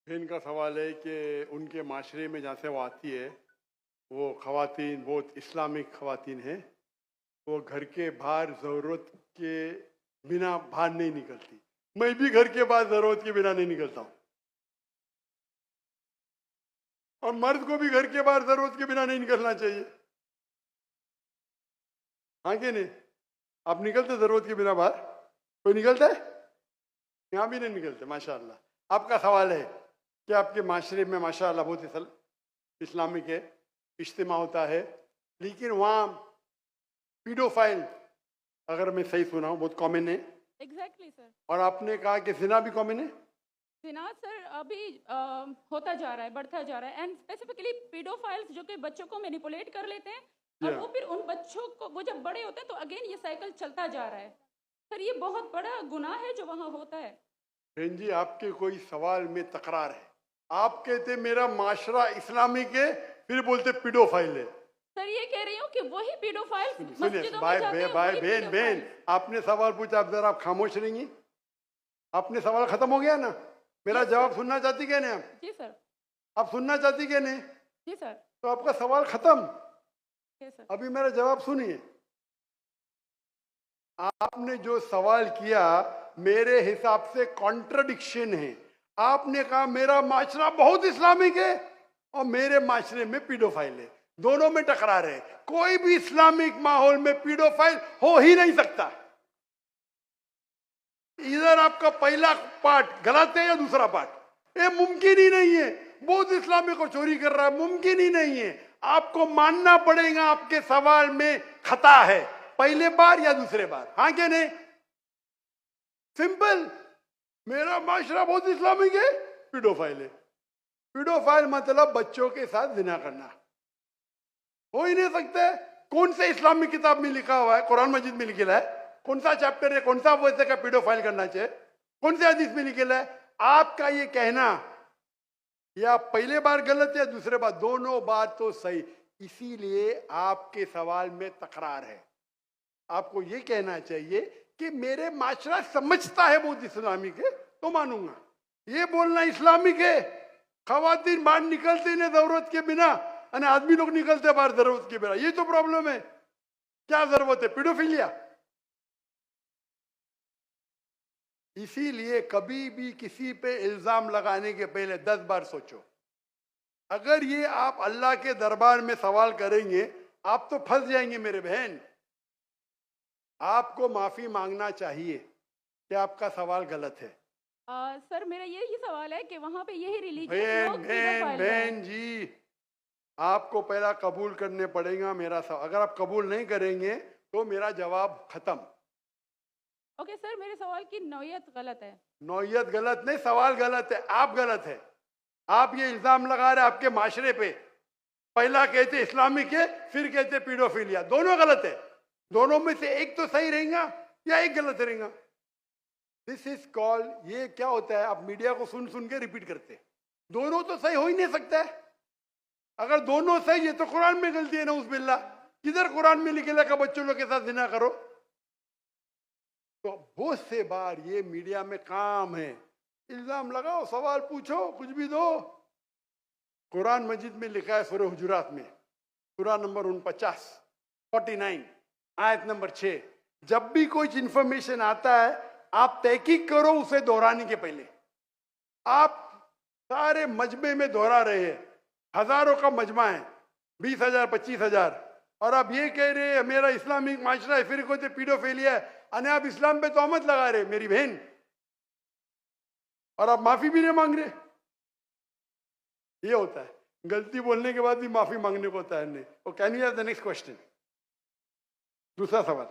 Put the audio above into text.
इनका सवाल है कि उनके माशरे में जहाँ से वो आती है वो ख़वातीन बहुत इस्लामिक ख़वातीन हैं, वो घर के बाहर ज़रूरत के बिना बाहर नहीं निकलती। मैं भी घर के बाहर ज़रूरत के बिना नहीं निकलता हूँ, और मर्द को भी घर के बाहर ज़रूरत के बिना नहीं निकलना चाहिए। हाँ कि नहीं? आप निकलते ज़रूरत के बिना बाहर? कोई निकलता है? यहाँ भी नहीं निकलते माशाअल्लाह। आपका सवाल है कि आपके माशरे में माशाअल्लाह बहुत इस्लामिक है, इज्तिमा होता है, लेकिन वहाँ पीडोफाइल, अगर मैं सही सुना हूँ, बहुत कॉमन है। Exactly sir. और आपने कहा कि जिना भी कॉमन है। जिना सर अभी होता जा रहा है, बढ़ता जा रहा है, एंड स्पेसिफिकली पीडोफाइल्स जो कि बच्चों को मैनिपुलेट कर लेते हैं और वो फिर उन बच्चों को, वो जब बड़े होते हैं तो अगेन ये साइकिल चलता जा रहा है। सर ये बहुत बड़ा गुनाह है जो वहाँ होता है। बहन जी, आपके कोई सवाल में तकरार है। आप कहते मेरा माशरा इस्लामिक है, फिर बोलते पीडोफाइल है। सर ये कह रही हूँ कि वही पीडोफाइल सुनिए मस्जिदों में भाई जाते हैं, भाई वही बहन pedophile। आपने सवाल पूछा, अब जरा आप खामोश रहेंगी? आपने सवाल खत्म हो गया ना? मेरा जवाब सुनना चाहती क्या नहीं? आप जी सर। आप सुनना चाहती क्या नहीं? जी सर। तो आपका सवाल खत्म। जी सर। अभी मेरा जवाब सुनिए। आपने जो सवाल किया मेरे हिसाब से कॉन्ट्रडिक्शन है। आपने कहा मेरा माशरा बहुत इस्लामिक है और मेरे माशरे में पीडोफाइल है, दोनों में टकरार है। कोई भी इस्लामिक माहौल में पीडोफाइल हो ही नहीं सकता। इधर आपका पहला पार्ट गलत है या दूसरा पार्ट? ये मुमकिन ही नहीं है। बहुत इस्लामिक को चोरी कर रहा है, मुमकिन ही नहीं है। आपको मानना पड़ेगा आपके सवाल में खता है, पहले बार या दूसरे बार। हाँ क्या नहीं? सिंपल। मेरा माशरा बहुत इस्लामिक है, पीडोफाइल है। पीडोफाइल मतलब बच्चों के साथ जिना करना। हो ही नहीं सकता है। कौन से इस्लामिक किताब में लिखा हुआ है? कुरान मजीद में लिखा है? कौन सा चैप्टर है, कौन सा वैसे का पीडोफाइल करना चाहिए? कौन से हदीस में लिखा है? आपका ये कहना या पहले बार गलत या दूसरे बार, दोनों बात तो सही। इसीलिए आपके सवाल में तकरार है। आपको ये कहना चाहिए कि मेरे माशरा समझता है बहुत इस्लामिक है तो मानूंगा। ये बोलना इस्लामिक है, खवातीन बाहर निकलते नहीं जरूरत के बिना, और आदमी लोग निकलते बाहर जरूरत के बिना, ये तो प्रॉब्लम है। क्या जरूरत है? पीडोफिलिया। इसीलिए कभी भी किसी पे इल्जाम लगाने के पहले 10 बार सोचो। अगर ये आप अल्लाह के दरबार में सवाल करेंगे, आप तो फंस जाएंगे मेरे बहन। आपको माफी मांगना चाहिए कि आपका सवाल गलत है। सर मेरा यही सवाल है कि वहाँ पे यही रिलीजियस बहन लोग बहन pedophile हैं। बहन जी, आपको पहला कबूल करने पड़ेगा मेरा सवाल। अगर आप कबूल नहीं करेंगे तो मेरा जवाब खत्म। ओके सर, मेरे सवाल की नौयत गलत है। नौयत गलत नहीं, सवाल गलत है, आप गलत है। आप ये इल्जाम लगा रहे आपके माशरे पे। पहला कहते इस्लामिक है, फिर कहते पीडोफिलिया। दोनों गलत है। दोनों में से एक तो सही रहेगा या एक गलत रहेगा। दिस इज कॉल, ये क्या होता है, आप मीडिया को सुन सुन के रिपीट करते। दोनों तो सही हो ही नहीं सकता है। अगर दोनों सही है तो कुरान में गलती है ना, उस बिल्ला। किधर कुरान में लिखेला का बच्चों लोग के साथ जिना करो? तो बहुत से बार ये मीडिया में काम है, इल्जाम लगाओ, सवाल पूछो, कुछ भी दो। कुरान मजीद में लिखा है सूरह हुजुरात में, सूरह नंबर 49 आयत नंबर 6, जब भी कोई इंफॉर्मेशन आता है आप तहकीक करो उसे दोहराने के पहले। आप सारे मजमे में दोहरा रहे हैं, हजारों का मजमा है, 20,000 25,000, और आप ये कह रहे हैं मेरा इस्लामिक माशरा है, फिर कोई पीडोफिलिया है, अने आप इस्लाम पे तोहमत लगा रहे मेरी बहन, और आप माफी भी नहीं मांग रहे। ये होता है, गलती बोलने के बाद भी माफी मांगने को होता है नहीं। Can you have the next question? दूसरा सवाल।